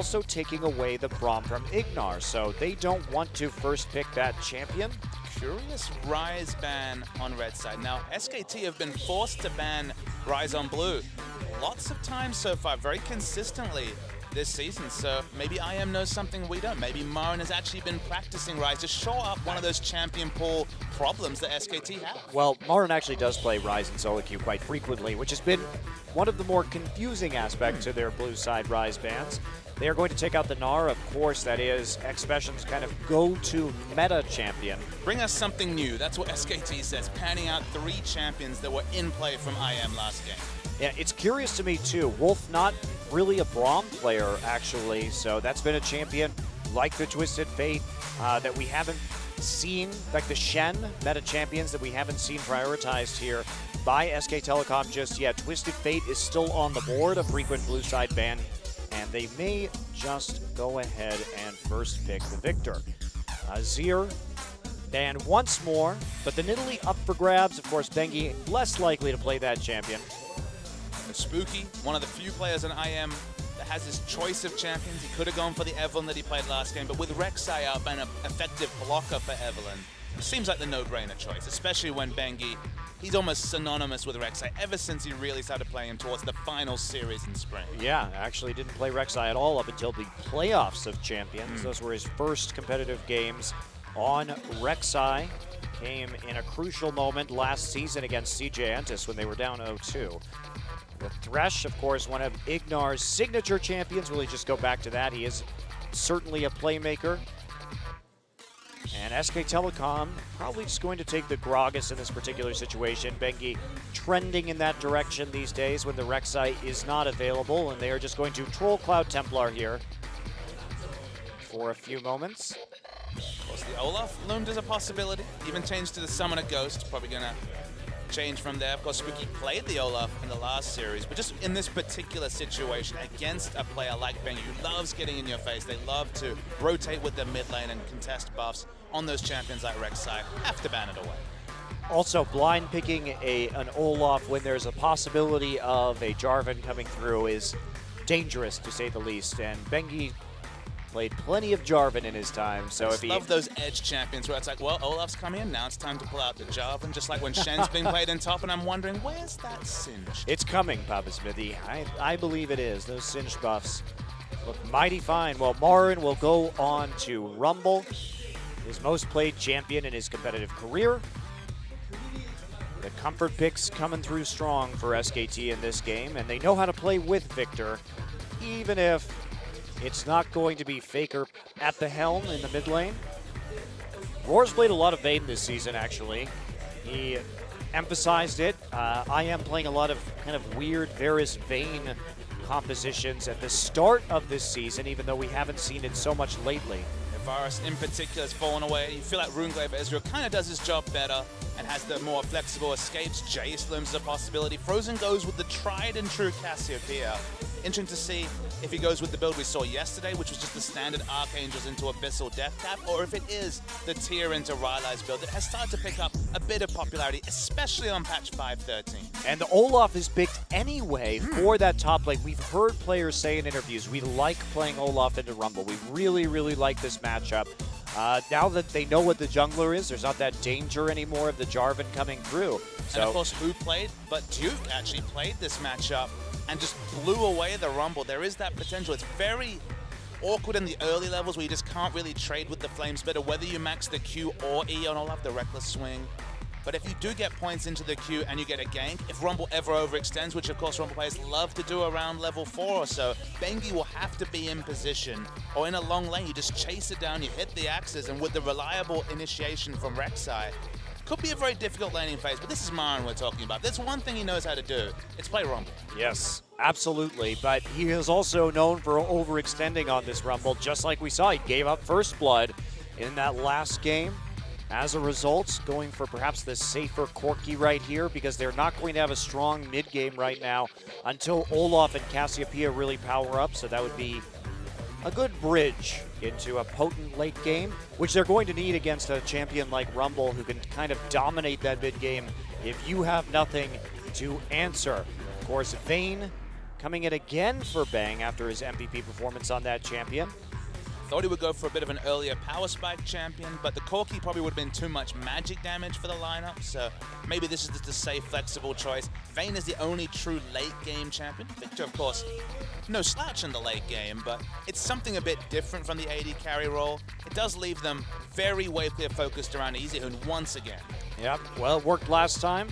also taking away the Braum from Ignar, so they don't want to first pick that champion. Curious Rise ban on red side. Now, SKT have been forced to ban Rise on blue lots of times so far, very consistently this season, so maybe IM knows something we don't. Maybe Marin has actually been practicing Rise to show up one of those champion pool problems that SKT have. Well, Marin actually does play Rise and solo queue quite frequently, which has been one of the more confusing aspects to their blue side Rise bans. They are going to take out the Gnar, of course. That is Xpecial's kind of go-to meta champion. Bring us something new. That's what SKT says, panning out 3 champions that were in play from IM last game. Yeah, it's curious to me too. Wolf not really a Braum player, actually, so that's been a champion like the Twisted Fate that we haven't seen, like the Shen meta champions that we haven't seen prioritized here by SK Telecom just yet. Twisted Fate is still on the board, a frequent blue side ban, and they may just go ahead and first pick the victor. Azir banned once more, but the Nidalee up for grabs. Of course, Bengi less likely to play that champion. Spooky, one of the few players in IM that has his choice of champions. He could have gone for the Evelynn that he played last game, but with Rek'Sai out being an effective blocker for Evelynn, it seems like the no-brainer choice, especially when Bengi, he's almost synonymous with Rek'Sai ever since he really started playing him towards the final series in spring. Yeah, actually didn't play Rek'Sai at all up until the playoffs of Champions. Those were his first competitive games on Rek'Sai. Came in a crucial moment last season against CJ Entus when they were down 0-2. With Thresh, of course, one of Ignar's signature champions. Really just go back to that. He is certainly a playmaker. And SK Telecom probably just going to take the Gragas in this particular situation. Bengi trending in that direction these days when the Rek'Sai is not available, and they are just going to troll Cloud Templar here for a few moments. Of course, the Olaf loomed as a possibility. Even changed to the Summoner Ghost. Probably going to change from there. Of course, Spooky played the Olaf in the last series, but just in this particular situation against a player like Bengi who loves getting in your face, they love to rotate with their mid lane and contest buffs on those champions like Rek'Sai, have to ban it away. Also, blind picking an Olaf when there's a possibility of a Jarvan coming through is dangerous, to say the least, and Bengi played plenty of Jarvan in his time, so if he... love those edge champions where it's like, well, Olaf's coming in, now it's time to pull out the Jarvan, just like when Shen's being played in top, and I'm wondering, where's that Singed? It's coming, Papa Smithy. I believe it is. Those Singed buffs look mighty fine. Well, Marin will go on to Rumble, his most played champion in his competitive career. The comfort picks coming through strong for SKT in this game, and they know how to play with Victor, even if it's not going to be Faker at the helm in the mid lane. Roar's played a lot of Vayne this season, actually. He emphasized it. I am playing a lot of kind of weird Varus Vayne compositions at the start of this season, even though we haven't seen it so much lately. Varus in particular has fallen away. You feel like Runeglaive Ezreal kind of does his job better and has the more flexible escapes. Jace looms as a possibility. Frozen goes with the tried and true Cassiopeia. Interesting to see if he goes with the build we saw yesterday, which was just the standard Archangels into Abyssal Death Cap, or if it is the tier into Rylai's build that has started to pick up a bit of popularity, especially on patch 5.13. And the Olaf is picked anyway for that top lane. We've heard players say in interviews, we like playing Olaf into Rumble. We really, really like this matchup. Now that they know what the jungler is, there's not that danger anymore of the Jarvan coming through. So, and of course, who played? But Duke actually played this matchup and just blew away the Rumble. There is that potential. It's very awkward in the early levels where you just can't really trade with the Flame Spitter, whether you max the Q or E on Olaf, the Reckless Swing. But if you do get points into the Q and you get a gank, if Rumble ever overextends, which of course Rumble players love to do around level 4 or so, Bengi will have to be in position, or in a long lane, you just chase it down, you hit the axes, and with the reliable initiation from Rek'Sai, could be a very difficult laning phase, but this is Marin we're talking about. There's one thing he knows how to do. It's play Rumble. Yes, absolutely, but he is also known for overextending on this Rumble, just like we saw. He gave up First Blood in that last game. As a result, going for perhaps the safer Corki right here because they're not going to have a strong mid game right now until Olaf and Cassiopeia really power up, so that would be a good bridge into a potent late game, which they're going to need against a champion like Rumble who can kind of dominate that mid game if you have nothing to answer. Of course, Vayne coming in again for Bang after his MVP performance on that champion. Thought he would go for a bit of an earlier power spike champion, but the Corki probably would have been too much magic damage for the lineup, so maybe this is just a safe, flexible choice. Vayne is the only true late game champion. Victor, of course, no slouch in the late game, but it's something a bit different from the AD carry role. It does leave them very wave clear focused around Easyhoon once again. Yep, well, it worked last time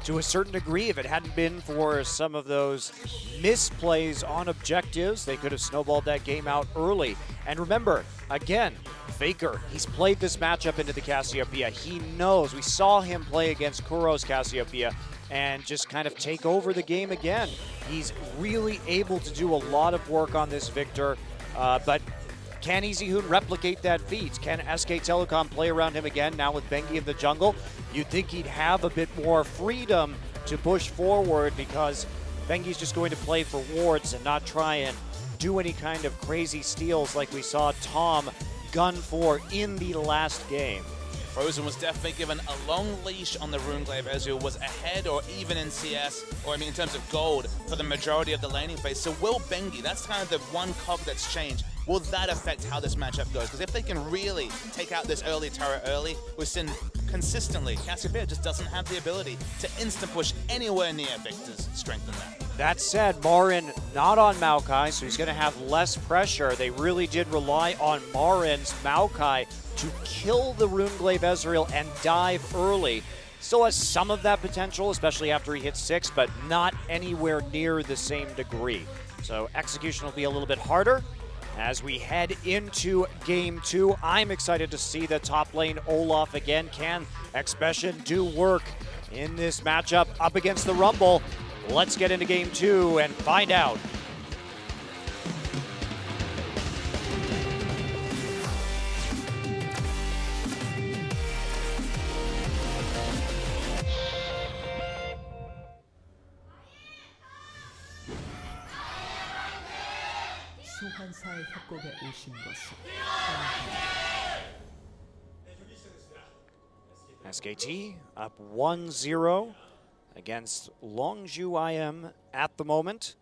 to a certain degree. If it hadn't been for some of those misplays on objectives, they could have snowballed that game out early. And remember, again, Faker, he's played this matchup into the Cassiopeia. He knows. We saw him play against Kuro's Cassiopeia and just kind of take over the game again. He's really able to do a lot of work on this Victor, but can Easyhoon replicate that feat? Can SK Telecom play around him again now with Bengi in the jungle? You'd think he'd have a bit more freedom to push forward because Bengi's just going to play for wards and not try and do any kind of crazy steals like we saw Tom gun for in the last game. Frozen was definitely given a long leash on the Runeglaive Ezreal, was ahead or even in CS, or I mean in terms of gold, for the majority of the laning phase. So will Bengi, that's kind of the one cog that's changed, will that affect how this matchup goes? Because if they can really take out this early turret early, we've seen consistently, Cassiopeia just doesn't have the ability to instant push anywhere near Victor's strength in that. That said, Marin not on Maokai, so he's going to have less pressure. They really did rely on Marin's Maokai to kill the Runeglaive Ezreal and dive early. Still has some of that potential, especially after he hits 6, but not anywhere near the same degree. So execution will be a little bit harder. As we head into game 2, I'm excited to see the top lane Olaf again. Can Expression do work in this matchup up against the Rumble? Let's get into game 2 and find out. 소환사의 협곡에 오신 것을 SKT up 1-0 against Longzhu IM at the moment.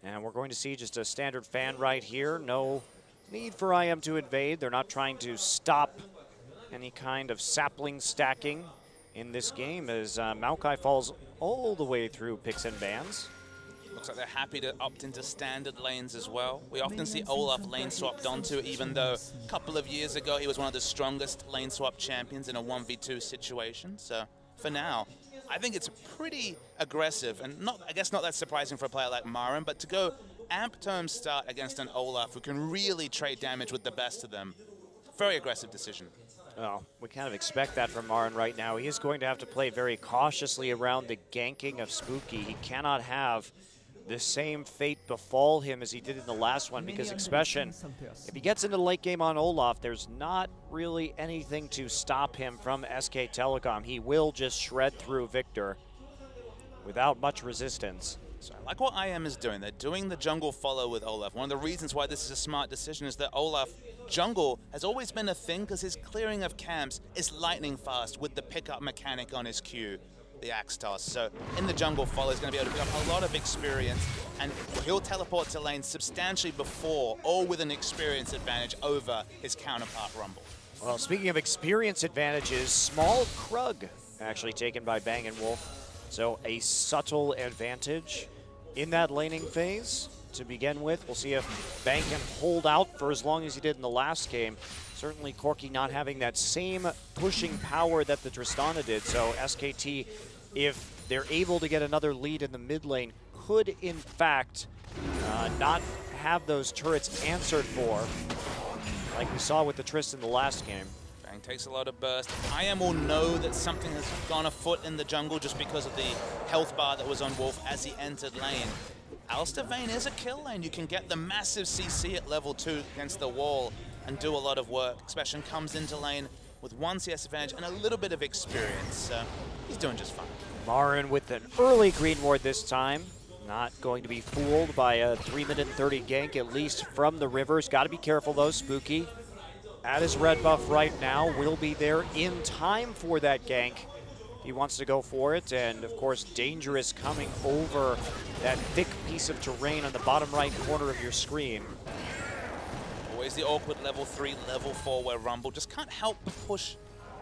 And we're going to see just a standard fan right here. No need for IM to invade. They're not trying to stop any kind of sapling stacking in this game as Maokai falls all the way through picks and bans. Looks like they're happy to opt into standard lanes as well. We often see Olaf lane swapped onto, even though a couple of years ago he was one of the strongest lane swap champions in a 1v2 situation. So for now, I think it's pretty aggressive and I guess not that surprising for a player like Marin, but to go amp term start against an Olaf who can really trade damage with the best of them, very aggressive decision. Well, we kind of expect that from Marin right now. He is going to have to play very cautiously around the ganking of Spooky. He cannot have the same fate befall him as he did in the last one because Expression, if he gets into the late game on Olaf, there's not really anything to stop him from SK Telecom. He will just shred through Victor without much resistance. So I like what IM is doing. They're doing the jungle follow with Olaf. One of the reasons why this is a smart decision is that Olaf jungle has always been a thing because his clearing of camps is lightning fast with the pickup mechanic on his Q, the axe toss. So in the jungle follow, he's going to be able to pick up a lot of experience and he'll teleport to lane substantially before or with an experience advantage over his counterpart Rumble. Well, speaking of experience advantages, small Krug actually taken by Bang & Wolf. So a subtle advantage in that laning phase to begin with. We'll see if Bang can hold out for as long as he did in the last game. Certainly Corki not having that same pushing power that the Tristana did. So SKT, if they're able to get another lead in the mid lane, could in fact not have those turrets answered for, like we saw with the Trist in the last game. Bang takes a lot of burst. IM will know that something has gone afoot in the jungle just because of the health bar that was on Wolf as he entered lane. Alistair Vayne is a kill lane. You can get the massive CC at level 2 against the wall and do a lot of work. Expression comes into lane with 1 CS advantage and a little bit of experience. So he's doing just fine. Marin with an early green ward this time. Not going to be fooled by a 3-minute and 30 gank, at least from the Rivers. Got to be careful though, Spooky. At his red buff right now, will be there in time for that gank. He wants to go for it, and of course, Dangerous coming over that thick piece of terrain on the bottom right corner of your screen. Always the awkward level 3, level 4 where Rumble just can't help but push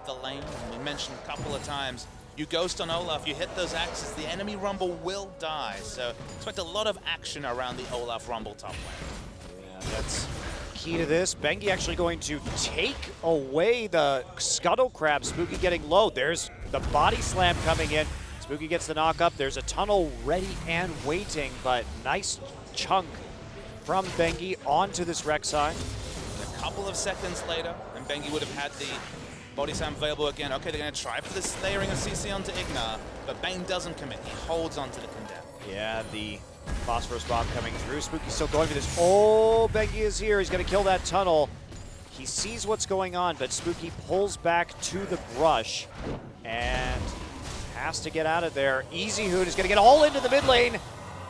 the lane. And we mentioned a couple of times, you ghost on Olaf, you hit those axes, the enemy Rumble will die. So expect a lot of action around the Olaf Rumble top lane. Yeah, that's key to this. Bengi actually going to take away the Scuttle Crab. Spooky getting low. There's the body slam coming in. Spooky gets the knock up. There's a tunnel ready and waiting, but nice chunk from Bengi onto this Rek'Sai. A couple of seconds later, and Bengi would have had the body slam available again. Okay, they're going to try for this layering of CC onto Ignar, but Bane doesn't commit. He holds onto the Condemn. Yeah, the Phosphorus Bomb coming through. Spooky's still going for this. Oh, Bengi is here. He's going to kill that tunnel. He sees what's going on, but Spooky pulls back to the brush and has to get out of there. Easy Hoon is going to get all into the mid lane.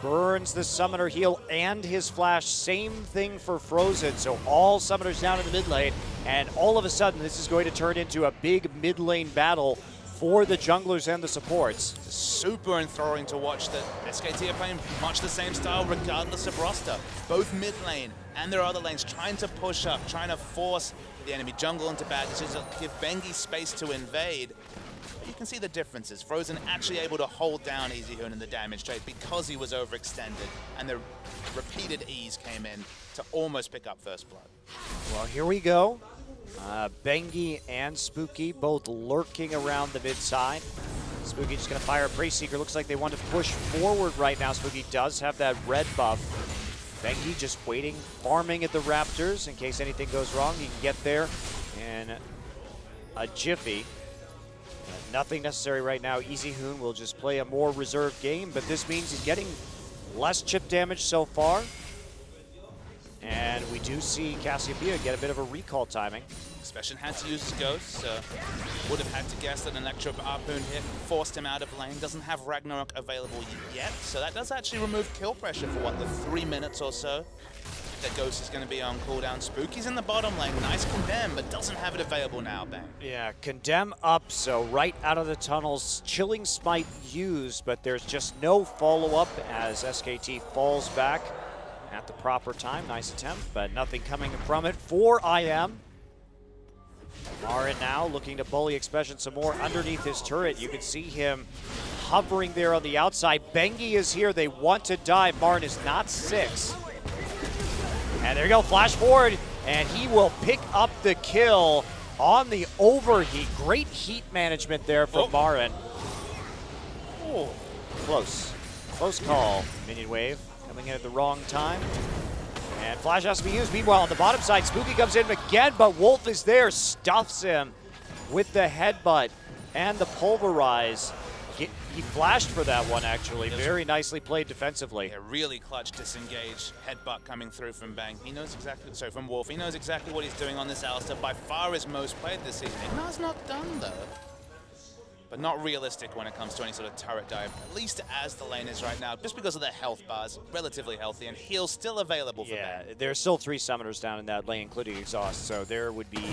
Burns the Summoner heal and his flash. Same thing for Frozen. So all Summoners down in the mid lane. And all of a sudden, this is going to turn into a big mid lane battle for the junglers and the supports. It's super enthralling to watch that SKT are playing much the same style regardless of roster. Both mid lane and their other lanes trying to push up, trying to force the enemy jungle into bad decisions, give Bengi space to invade. But you can see the differences. Frozen actually able to hold down Easy Hoon in the damage trade because he was overextended, and the repeated E's came in to almost pick up first blood. Well, here we go. Bengi and Spooky both lurking around the mid side. Spooky just going to fire a Prey Seeker. Looks like they want to push forward right now. Spooky does have that red buff. Bengi just waiting, farming at the Raptors in case anything goes wrong. He can get there in a jiffy. Nothing necessary right now. Easy Hoon will just play a more reserved game, but this means he's getting less chip damage so far. And we do see Cassiopeia get a bit of a recall timing. Xpecial had to use his Ghost, so would have had to guess that an Electro Harpoon hit forced him out of lane. Doesn't have Ragnarok available yet, so that does actually remove kill pressure for what, the 3 minutes or so that Ghost is going to be on cooldown. Spooky's in the bottom lane, nice Condemn, but doesn't have it available now, Bang. Yeah, Condemn up, so right out of the tunnels, Chilling Smite used, but there's just no follow-up as SKT falls back at the proper time. Nice attempt, but nothing coming from it for IM. Marin now looking to bully Xpecial some more underneath his turret. You can see him hovering there on the outside. Bengi is here. They want to dive. Marin is not 6. And there you go, flash forward, and he will pick up the kill on the overheat. Great heat management there from Marin. Oh, close. Close call, Minion Wave. Coming in at the wrong time. And flash has to be used. Meanwhile, on the bottom side, Spooky comes in again, but Wolf is there, stuffs him with the headbutt and the pulverize. He flashed for that one, actually. Very nicely played defensively. A really clutch disengage headbutt coming through from Bang. He knows exactly, sorry, from Wolf. He knows exactly what he's doing on this Alistar. By far his most played this season. Ignar's not done, though. But not realistic when it comes to any sort of turret dive, at least as the lane is right now, just because of the health bars, relatively healthy, and heals still available for Bang. There's still 3 summoners down in that lane, including Exhaust, so there would be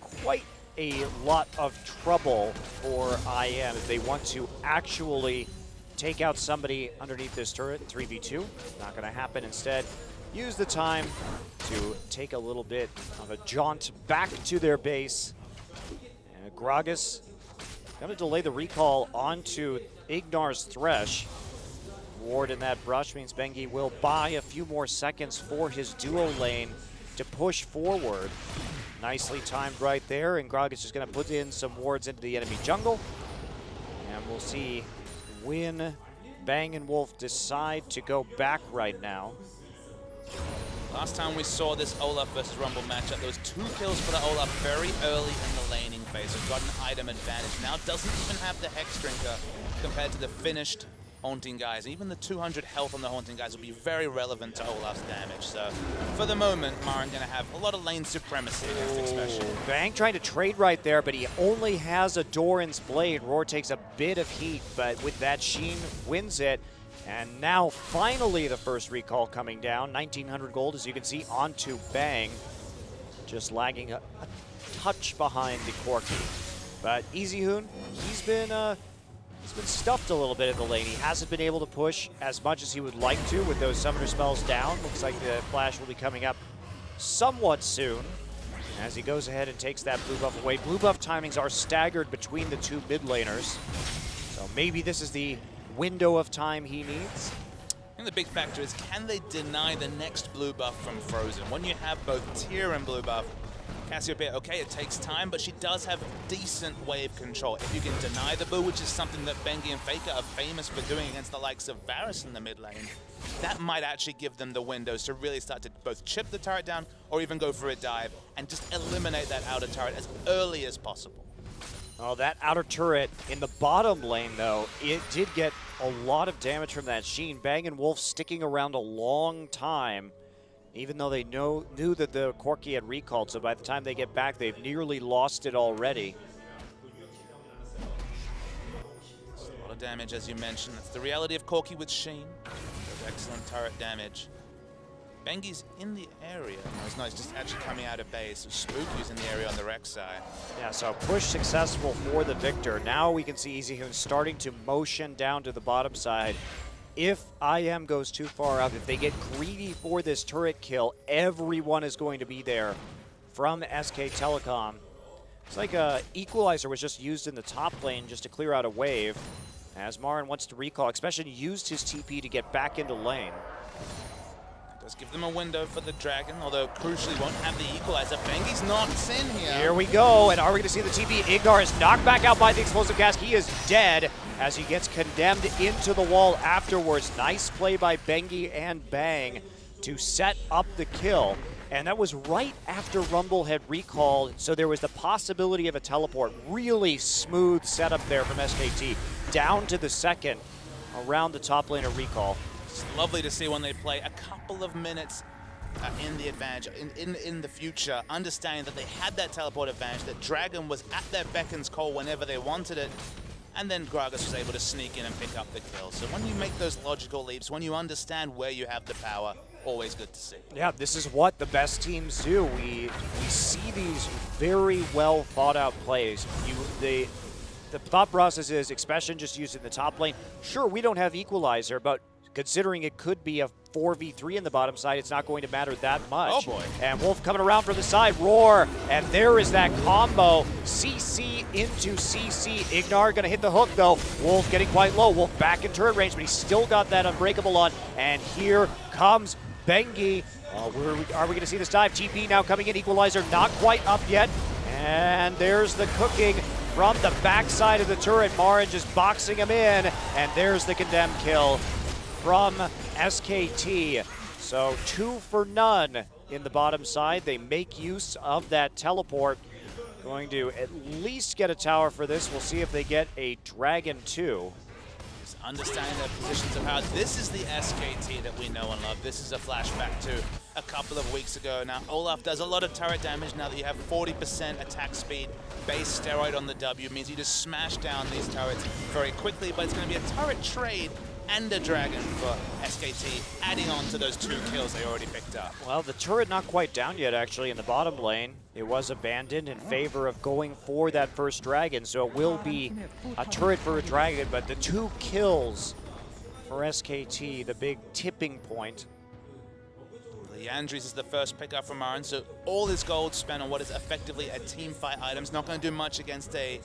quite a lot of trouble for IM if they want to actually take out somebody underneath this turret, 3v2. Not going to happen. Instead, use the time to take a little bit of a jaunt back to their base. And Gragas going to delay the recall onto Ignar's Thresh. Ward in that brush means Bengi will buy a few more seconds for his duo lane to push forward. Nicely timed right there, and Gragas is going to put in some wards into the enemy jungle. And we'll see when Bang and Wolf decide to go back right now. Last time we saw this Olaf versus Rumble matchup, there was 2 kills for the Olaf very early in the laning phase. So got an item advantage. Now doesn't even have the Hex Drinker compared to the finished Haunting Guys. Even the 200 health on the Haunting Guys will be very relevant to Olaf's damage. So for the moment, Marin going to have a lot of lane supremacy against Xpecial. Bang trying to trade right there, but he only has a Doran's Blade. Roar takes a bit of heat, but with that, Sheen wins it. And now finally the first recall coming down. 1900 gold, as you can see, onto Bang. Just lagging a touch behind the Corki. But EasyHoon, he's been stuffed a little bit in the lane. He hasn't been able to push as much as he would like to with those summoner spells down. Looks like the flash will be coming up somewhat soon as he goes ahead and takes that blue buff away. Blue buff timings are staggered between the two mid laners, so maybe this is the window of time he needs. I think the big factor is, can they deny the next blue buff from Frozen? When you have both Tyr and blue buff, Cassiopeia, okay, it takes time, but she does have decent wave control. If you can deny the blue, which is something that Bengi and Faker are famous for doing against the likes of Varus in the mid lane, that might actually give them the windows to really start to both chip the turret down or even go for a dive and just eliminate that outer turret as early as possible. Oh, that outer turret in the bottom lane, though, it did get a lot of damage from that Sheen. Bang and Wolf sticking around a long time, even though they knew that the Corki had recalled, so by the time they get back, they've nearly lost it already. A lot of damage, as you mentioned. That's the reality of Corki with Sheen. Excellent turret damage. Bengi's in the area. It's nice, just actually coming out of base. Spooky's in the area on the Rex side. Yeah, so push successful for the Victor. Now we can see EasyHoon starting to motion down to the bottom side. If IM goes too far up, if they get greedy for this turret kill, everyone is going to be there from SK Telecom. It's like a Equalizer was just used in the top lane just to clear out a wave. As Marin wants to recall, especially used his TP to get back into lane. Does give them a window for the Dragon, although crucially won't have the Equalizer. Bengi's not in here. Here we go, and are we going to see the TP? Ignar is knocked back out by the explosive gas. He is dead as he gets condemned into the wall afterwards. Nice play by Bengi and Bang to set up the kill. And that was right after Rumble had recalled, so there was the possibility of a teleport. Really smooth setup there from SKT. Down to the second around the top lane of recall. It's lovely to see when they play a couple of minutes in the advantage, in the future, understanding that they had that teleport advantage, that Dragon was at their beckons call whenever they wanted it, and then Gragas was able to sneak in and pick up the kill. So when you make those logical leaps, when you understand where you have the power, always good to see. Yeah, this is what the best teams do. We see these very well thought out plays. The thought process is Expression just used in the top lane. Sure, we don't have Equalizer, but considering it could be a 4v3 in the bottom side, it's not going to matter that much. Oh boy. And Wolf coming around from the side, Roar, and there is that combo. CC into CC. Ignar gonna hit the hook though. Wolf getting quite low. Wolf back in turret range, but he's still got that Unbreakable on. And here comes Bengi. Are we gonna see this dive? TP now coming in, Equalizer not quite up yet. And there's the cooking from the backside of the turret. Marin just boxing him in, and there's the condemned kill from SKT. So 2 for none in the bottom side. They make use of that teleport. Going to at least get a tower for this. We'll see if they get a Dragon 2. Just understanding their positions of how this is the SKT that we know and love. This is a flashback to a couple of weeks ago. Now, Olaf does a lot of turret damage now that you have 40% attack speed. Base steroid on the W means you just smash down these turrets very quickly, but it's going to be a turret trade and a Dragon for SKT, adding on to those 2 kills they already picked up. Well, the turret not quite down yet, actually, in the bottom lane. It was abandoned in favor of going for that first Dragon, so it will be a turret for a Dragon, but the 2 kills for SKT, the big tipping point. Leandries is the first pickup from Marin, so all his gold spent on what is effectively a team fight item. It's not going to do much against a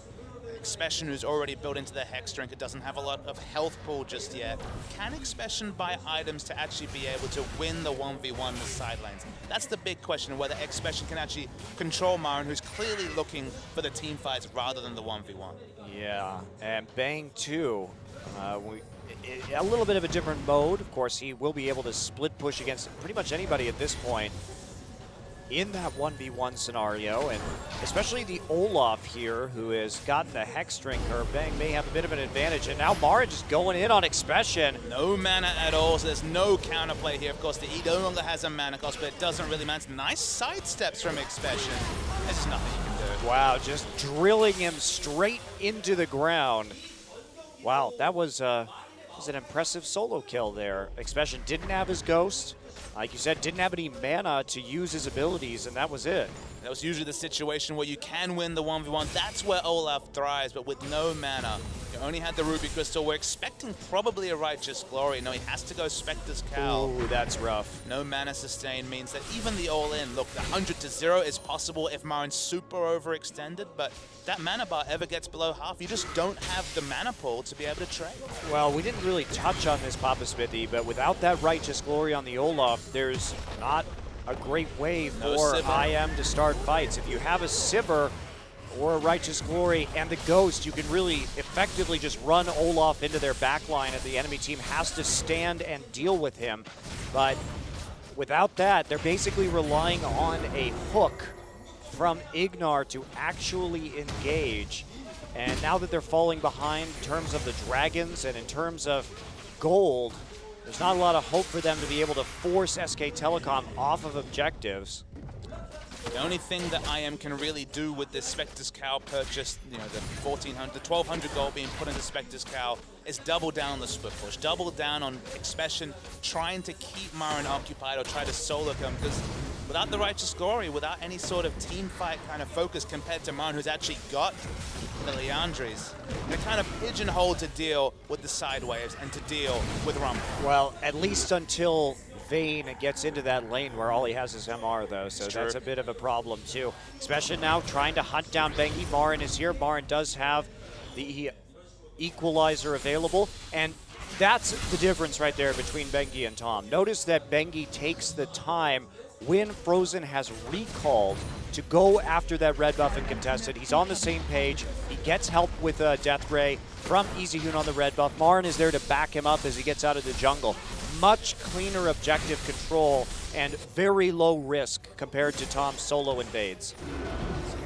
Expression who's already built into the Hex Drink. It doesn't have a lot of health pool just yet. Can Expression buy items to actually be able to win the 1v1 in the side lanes? That's the big question, whether Expression can actually control Marin, who's clearly looking for the team fights rather than the 1v1. Yeah, and Bang too. A little bit of a different mode. Of course, he will be able to split push against pretty much anybody at this point in that 1v1 scenario, and especially the Olaf here, who has gotten the Hex Drink. Or Bang may have a bit of an advantage, and now Marin just going in on Expression. No mana at all, so there's no counterplay here. Of course, the E no longer has a mana cost, but it doesn't really matter. Nice side steps from Expression. There's just nothing you can do. Wow, just drilling him straight into the ground. Wow, that was an impressive solo kill there. Expression didn't have his Ghost. like you said, didn't have any mana to use his abilities, and that was it. That was usually the situation where you can win the 1v1. That's where Olaf thrives, but with no mana. You only had the Ruby Crystal. We're expecting probably a Righteous Glory. No, he has to go Spectre's Cowl. Ooh, that's rough. No mana sustain means that even the all-in, look, the 100-0 is possible if Marin's super overextended, but that mana bar ever gets below half, you just don't have the mana pool to be able to trade. Well, we didn't really touch on this, Papa Smithy, but without that Righteous Glory on the Olaf, there's not a great way for IM to start fights. If you have a Sivir or a Righteous Glory and the Ghost, you can really effectively just run Olaf into their backline, and the enemy team has to stand and deal with him. But without that, they're basically relying on a hook from Ignar to actually engage. And now that they're falling behind in terms of the dragons and in terms of gold, there's not a lot of hope for them to be able to force SK Telecom off of objectives. The only thing that IM can really do with this Spectre's Cowl purchase, you know, the 1,200 gold being put into Spectre's Cowl, is double down on the split push, double down on Expression, trying to keep Marin occupied or try to solo come, because without the Righteous Glory, without any sort of team fight kind of focus compared to Marin, who's actually got the Liandry's, they're kind of pigeonholed to deal with the side waves and to deal with Rumble. Well, at least until Vayne gets into that lane where all he has is MR, though, so that's a bit of a problem, too. Especially now trying to hunt down Bengi. Marin is here. Marin does have the equalizer available, and that's the difference right there between Bengi and Tom. Notice that Bengi takes the time when Frozen has recalled to go after that red buff and contested. He's on the same page. He gets help with Death Ray from EasyHoon on the red buff. Marin is there to back him up as he gets out of the jungle. Much cleaner objective control and very low risk compared to Tom's solo invades.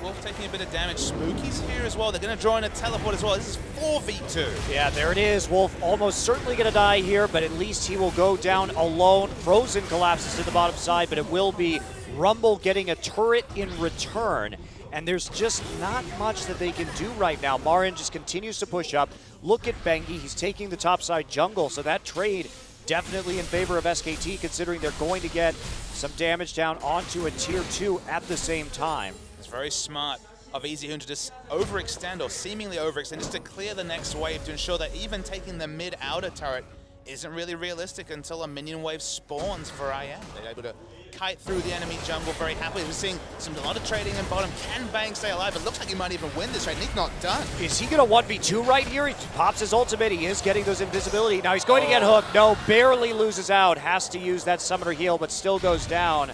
Wolf taking a bit of damage. Spooky's here as well. They're going to draw in a teleport as well. This is 4v2. Yeah, there it is. Wolf almost certainly going to die here, but at least he will go down alone. Frozen collapses to the bottom side, but it will be Rumble getting a turret in return. And there's just not much that they can do right now. Marin just continues to push up. Look at Bengi. He's taking the topside jungle, so that trade definitely in favor of SKT, considering they're going to get some damage down onto a tier 2 at the same time. It's very smart of EasyHoon to just overextend or seemingly overextend just to clear the next wave to ensure that even taking the mid-outer turret isn't really realistic until a minion wave spawns for IM. They're able to kite through the enemy jungle very happily. We're seeing a lot of trading in bottom. Can Bang stay alive? It looks like he might even win this right. Nick not done. Is he going to 1v2 right here? He pops his ultimate. He is getting those invisibility. Now he's going to get hooked. No, barely loses out. Has to use that summoner heal, but still goes down.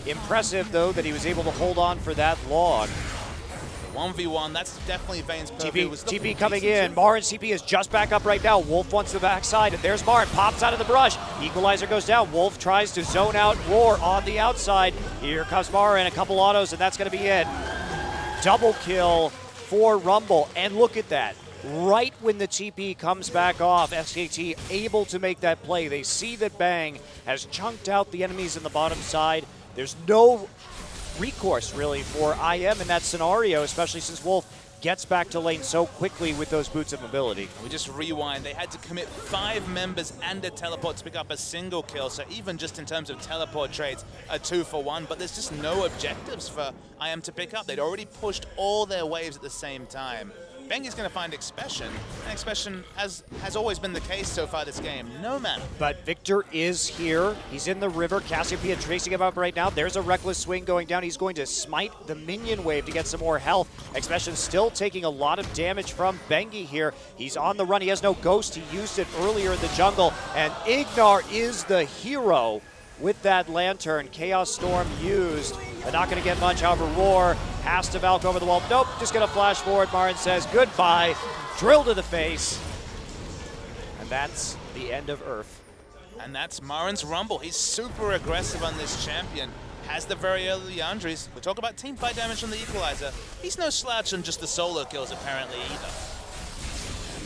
Impressive, though, that he was able to hold on for that long. 1v1, that's definitely Vayne's purview. TP coming in. Marin's TP is just back up right now. Wolf wants the backside, and there's Marin. Pops out of the brush. Equalizer goes down. Wolf tries to zone out Roar on the outside. Here comes Marin. A couple autos, and that's going to be it. Double kill for Rumble. And look at that. Right when the TP comes back off, SKT able to make that play. They see that Bang has chunked out the enemies in the bottom side. There's no recourse really for IM in that scenario, especially since Wolf gets back to lane so quickly with those boots of mobility. We just rewind. They had to commit 5 members and a teleport to pick up a single kill, so even just in terms of teleport trades, a 2-for-1, but there's just no objectives for IM to pick up. They'd already pushed all their waves at the same time. Bengi's going to find Expression, and Expression has always been the case so far this game. No mana. But Victor is here. He's in the river. Cassiopeia chasing him up right now. There's a reckless swing going down. He's going to smite the minion wave to get some more health. Expression still taking a lot of damage from Bengi here. He's on the run. He has no ghost. He used it earlier in the jungle. And Ignar is the hero with that lantern. Chaos Storm used. They're not going to get much. However, Roar has to Valk over the wall. Nope, just going to flash forward. Marin says goodbye. Drill to the face. And that's the end of Earth. And that's Marin's Rumble. He's super aggressive on this champion. Has the very early Leandries. We talk about team fight damage from the Equalizer. He's no slouch on just the solo kills apparently either.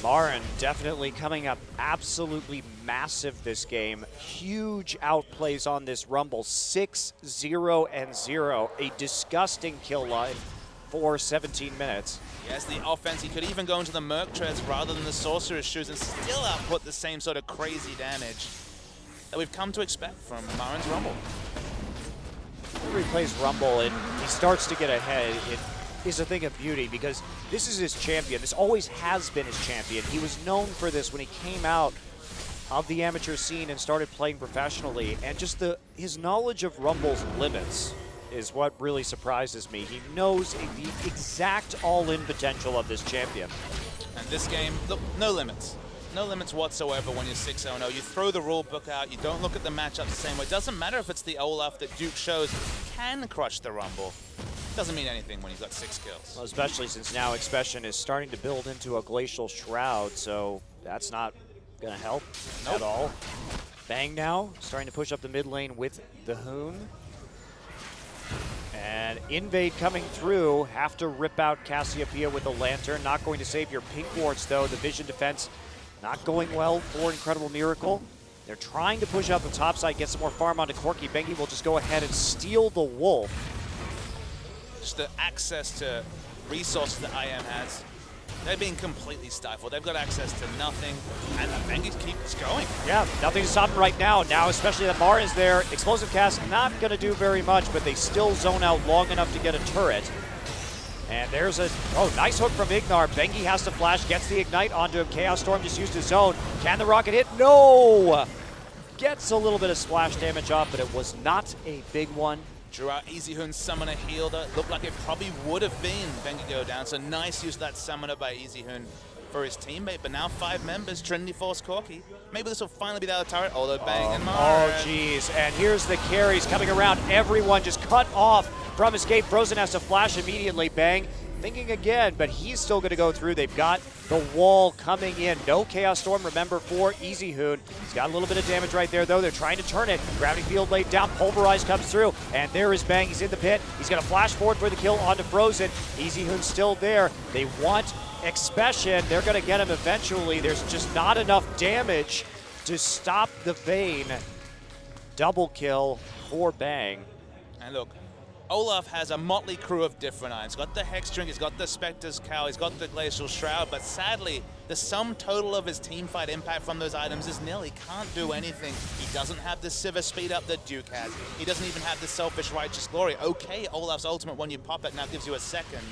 Marin definitely coming up absolutely massive this game. Huge outplays on this Rumble. 6-0-0. A disgusting kill line for 17 minutes. He has the offense. He could even go into the Merc Treads rather than the Sorcerer's Shoes and still output the same sort of crazy damage. that we've come to expect from Marin's Rumble. Whenever he plays Rumble and he starts to get ahead, it is a thing of beauty because this is his champion. This always has been his champion. He was known for this when he came out of the amateur scene and started playing professionally, and just his knowledge of Rumble's limits is what really surprises me. He knows the exact all-in potential of this champion. And this game, look, no limits. No limits whatsoever when you're 6-0. You throw the rule book out, you don't look at the matchup the same way. It doesn't matter if it's the Olaf that Duke shows can crush the Rumble. Doesn't mean anything when he's got 6 kills. Well, especially since now Expression is starting to build into a Glacial Shroud, so that's not going to help at all. Bang now, starting to push up the mid lane with the Hoon. And Invade coming through, have to rip out Cassiopeia with the Lantern. Not going to save your Pink Wards though. The Vision defense not going well for Incredible Miracle. They're trying to push out the top side, get some more farm onto Corki. Bengi will just go ahead and steal the Wolf. Just the access to resources that IM has. They're being completely stifled. They've got access to nothing, and Bengi keeps going. Yeah, nothing to stop him right now. Now, especially that Mar is there. Explosive Cast not going to do very much, but they still zone out long enough to get a turret. And there's a, nice hook from Ignar. Bengi has to flash, gets the Ignite onto him. Chaos Storm just used his zone. Can the rocket hit? No! Gets a little bit of splash damage off, but it was not a big one. Drew out Easy Hoon's summoner heal that looked like it probably would have been Bengi go down. So nice use of that summoner by Easy Hoon for his teammate. But now 5 members, Trinity Force, Corki. Maybe this will finally be the other turret, although Bang and Mar. Oh, jeez. And here's the carries coming around. Everyone just cut off from Escape. Frozen has to flash immediately. Bang thinking again, but he's still going to go through. They've got the wall coming in. No Chaos Storm, remember, for Easy Hoon. He's got a little bit of damage right there, though. They're trying to turn it. Gravity Field laid down. Pulverize comes through, and there is Bang. He's in the pit. He's going to flash forward for the kill onto Frozen. Easy Hoon's still there. They want Expression. They're going to get him eventually. There's just not enough damage to stop the Vayne. Double kill for Bang. And look, Olaf has a motley crew of different items. He's got the Hex Drink, he's got the Spectre's Cowl, he's got the Glacial Shroud, but sadly, the sum total of his teamfight impact from those items is nil. He can't do anything. He doesn't have the Sivir speed up that Duke has. He doesn't even have the Selfish Righteous Glory. Okay, Olaf's ultimate, when you pop it, now gives you a second.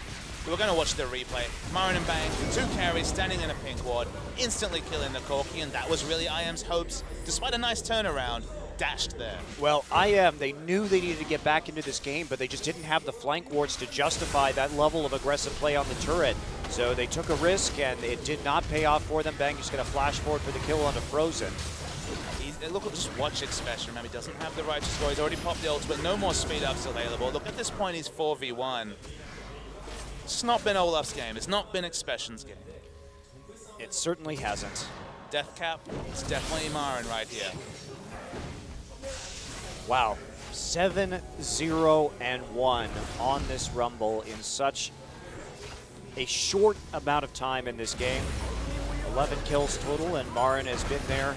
We're going to watch the replay. Marin and Bang, 2 carries, standing in a pink ward, instantly killing the Corki, and that was really IM's hopes. Despite a nice turnaround, dashed there. Well, IM, they knew they needed to get back into this game, but they just didn't have the flank wards to justify that level of aggressive play on the turret. So they took a risk, and it did not pay off for them. Bang just going to flash forward for the kill onto Frozen. Look, just watch Expression. Remember, he doesn't have the Righteous Glory. He's already popped the ultimate. No more speed ups available. Look, at this point, he's 4v1. It's not been Olaf's game. It's not been Expression's game. It certainly hasn't. Death Cap, it's definitely Marin right here. Wow, 7-0-1 on this Rumble in such a short amount of time in this game. 11 kills total, and Marin has been there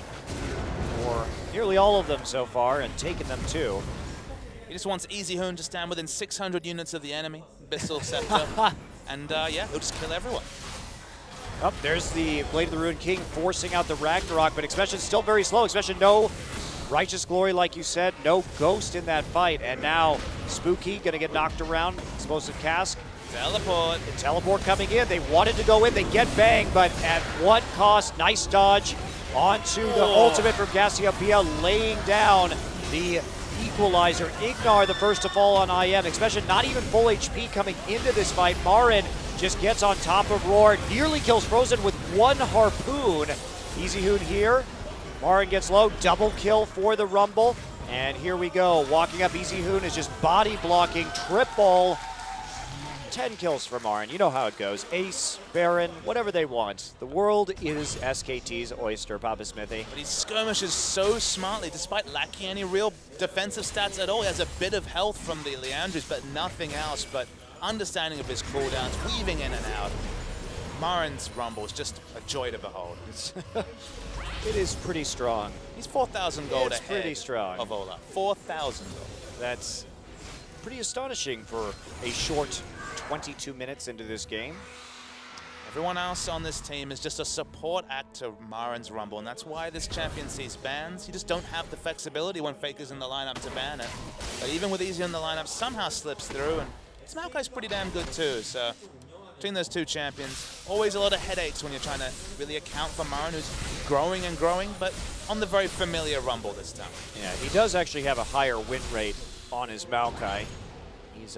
for nearly all of them so far and taken them too. He just wants Easy Hoon to stand within 600 units of the enemy, Abyssal Scepter, and yeah, he'll just kill everyone. Oh, there's the Blade of the Ruined King forcing out the Ragnarok, but Expression's still very slow. Expression, no Righteous Glory, like you said, no Ghost in that fight, and now Spooky gonna get knocked around. Explosive Cask. Teleport. The teleport coming in. They wanted to go in. They get Bang, but at what cost? Nice dodge onto the ultimate from Cassiopeia, laying down the equalizer. Ignar, the first to fall on IM. Expression not even full HP coming into this fight. Marin just gets on top of Roar, nearly kills Frozen with 1 harpoon. Easy Hoon here. Marin gets low, double kill for the Rumble. And here we go, walking up, Easy Hoon is just body blocking, triple. 10 kills for Marin, you know how it goes. Ace, Baron, whatever they want. The world is SKT's oyster, Papa Smithy. But he skirmishes so smartly, despite lacking any real defensive stats at all. He has a bit of health from the Leandris, but nothing else. But understanding of his cooldowns, weaving in and out. Marin's Rumble is just a joy to behold. It is pretty strong. He's 4,000 gold it's ahead pretty strong. of Olaf. 4,000 gold. That's pretty astonishing for a short 22 minutes into this game. Everyone else on this team is just a support act to Marin's Rumble, and that's why this champion sees bans. You just don't have the flexibility when Faker's in the lineup to ban it. But even with Easy in the lineup, somehow slips through, and Maokai's pretty damn good too. So between those two champions, always a lot of headaches when you're trying to really account for Marin, who's growing and growing, but on the very familiar Rumble this time. Yeah, he does actually have a higher win rate on his Maokai. He's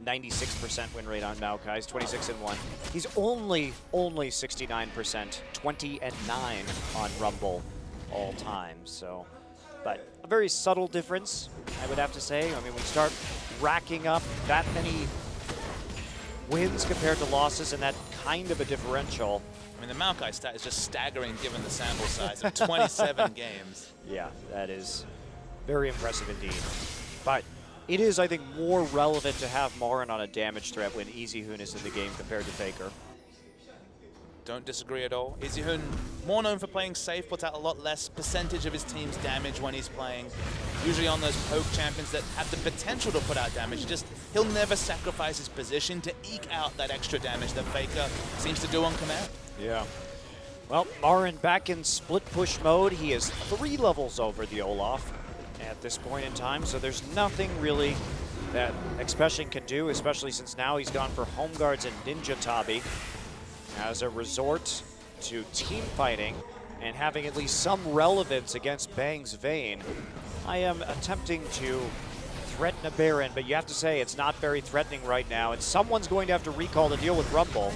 96% win rate on Maokai. He's 26-1. He's only 69%, 20-9 on Rumble all time. So, but a very subtle difference, I would have to say. I mean, we start racking up that many wins compared to losses, and that kind of a differential. I mean, the Maokai stat is just staggering given the sample size of 27 games. Yeah, that is very impressive indeed. But it is, I think, more relevant to have Marin on a damage threat when Easyhoon is in the game compared to Faker. Don't disagree at all. Easyhoon, more known for playing safe, puts out a lot less percentage of his team's damage when he's playing. Usually on those poke champions that have the potential to put out damage. He'll never sacrifice his position to eke out that extra damage that Faker seems to do on command. Yeah. Well, Marin back in split push mode. He is 3 levels over the Olaf at this point in time, so there's nothing really that Expression can do, especially since now he's gone for Home Guards and Ninja Tabi as a resort to team fighting and having at least some relevance against Bang's Vayne. I am attempting to threaten a Baron, but you have to say it's not very threatening right now, and someone's going to have to recall to deal with Rumble.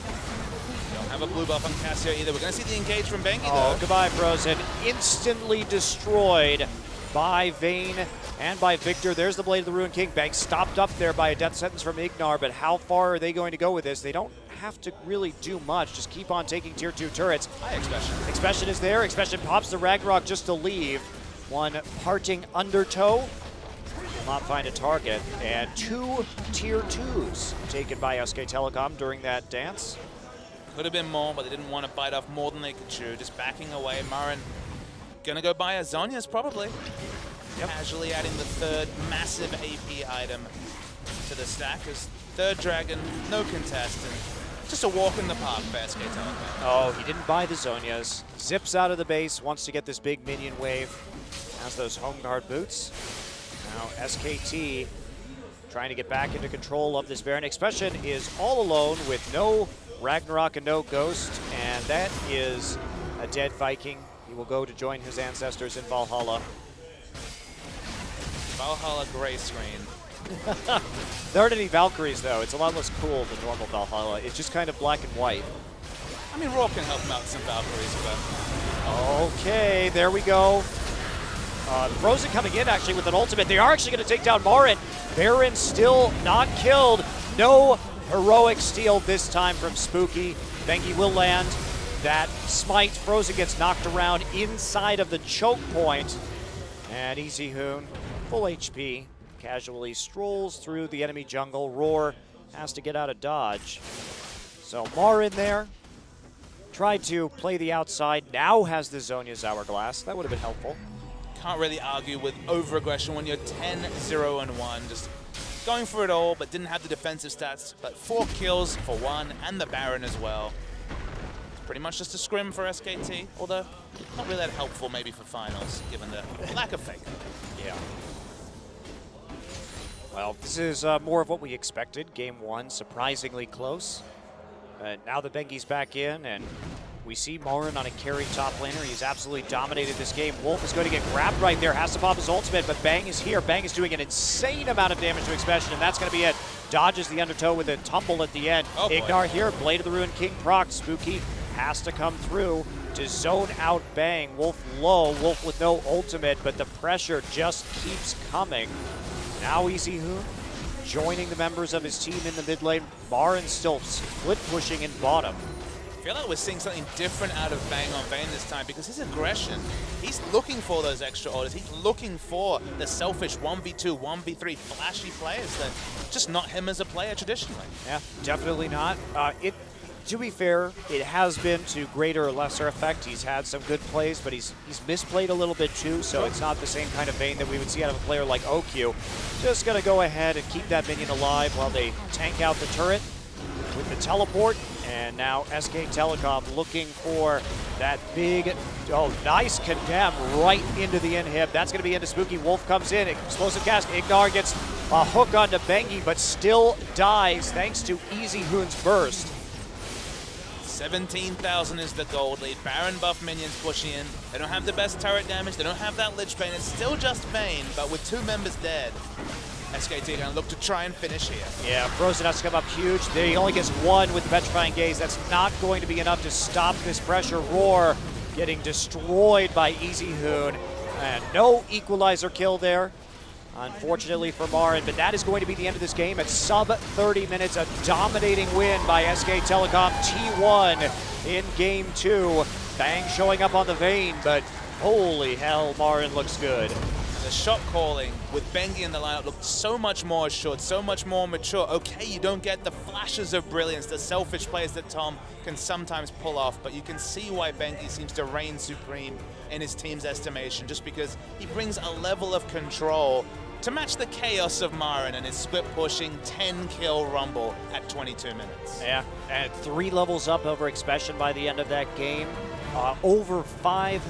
Don't have a blue buff on Cassio either. We're going to see the engage from Bangy, Oh, though. goodbye, Frozen. Instantly destroyed by Vayne and by Victor. There's the Blade of the Ruined King. Bang stopped up there by a death sentence from Ignar, but how far are they going to go with this? They don't have to really do much. Just keep on taking tier 2 turrets. Hi, Expression. Expression is there. Expression pops the Ragnarok just to leave. One parting undertow. Will not find a target. And 2 tier 2s taken by SK Telecom during that dance. Could have been more, but they didn't want to bite off more than they could chew. Just backing away. Marin gonna go buy a Zhonya's probably. Yep. Casually adding the 3rd massive AP item to the stack. As 3rd Dragon, no contest, and just a walk in the park for SK Telecom. Oh, he didn't buy the Zhonya's. Zips out of the base, wants to get this big minion wave. Has those home guard boots. Now SKT trying to get back into control of this Baron. Expression is all alone with no Ragnarok and no Ghost, and that is a dead Viking. He will go to join his ancestors in Valhalla. Valhalla gray screen. There aren't any Valkyries, though. It's a lot less cool than normal Valhalla. It's just kind of black and white. I mean, Raw can help him out with some Valkyries, but... Okay, there we go. Frozen coming in, actually, with an ultimate. They are actually going to take down Marin. Baron still not killed. No heroic steal this time from Spooky. Bengi will land that smite. Frozen gets knocked around inside of the choke point. And Easyhoon, full HP, casually strolls through the enemy jungle. Roar has to get out of dodge. So Marin there. Tried to play the outside. Now has the Zhonya's Hourglass. That would have been helpful. Can't really argue with over-aggression when you're 10-0-1. Just going for it all, but didn't have the defensive stats. But 4 kills for 1, and the Baron as well. It's pretty much just a scrim for SKT, although not really that helpful maybe for finals, given the lack of fake. Yeah. Well, this is more of what we expected. Game 1, surprisingly close. Now the Bengi's back in, and we see Marin on a carry top laner. He's absolutely dominated this game. Wolf is going to get grabbed right there, has to pop his ultimate, but Bang is here. Bang is doing an insane amount of damage to Expression, and that's going to be it. Dodges the undertow with a tumble at the end. Oh, Ignar here, Blade of the Ruined King proc. Spooky has to come through to zone out Bang. Wolf low, Wolf with no ultimate, but the pressure just keeps coming. Now Easyhoon joining the members of his team in the mid lane. Marin still split pushing in bottom. I feel like we're seeing something different out of Bang on Vayne this time, because his aggression, he's looking for those extra orders. He's looking for the selfish 1v2, 1v3 flashy players that just not him as a player traditionally. Yeah, definitely not. To be fair, it has been to greater or lesser effect. He's had some good plays, but he's misplayed a little bit too, so it's not the same kind of Vayne that we would see out of a player like OQ. Just going to go ahead and keep that minion alive while they tank out the turret. with the teleport, and now SK Telecom looking for that big, nice condemn right into the inhib. That's going to be into Spooky. Wolf comes in, explosive cast. Ignar gets a hook onto Bengi, but still dies thanks to Easy Hoon's burst. 17,000 is the gold lead. Baron buff minions pushing in. They don't have the best turret damage. They don't have that Lich Bane. It's still just Vayne, but with 2 members dead, SKT going to look to try and finish here. Yeah, Frozen has to come up huge. He only gets 1 with Petrifying Gaze. That's not going to be enough to stop this pressure. Roar getting destroyed by Easy Hoon. And no equalizer kill there, unfortunately for Marin, but that is going to be the end of this game at sub 30 minutes. A dominating win by SK Telecom T1 in game 2. Bang showing up on the Vayne, but holy hell, Marin looks good. The shot calling with Bengi in the lineup looked so much more assured, so much more mature. Okay, you don't get the flashes of brilliance, the selfish plays that Tom can sometimes pull off, but you can see why Bengi seems to reign supreme in his team's estimation, just because he brings a level of control to match the chaos of Marin and his split-pushing 10-kill Rumble at 22 minutes. Yeah, and 3 levels up over Expression by the end of that game. Over 5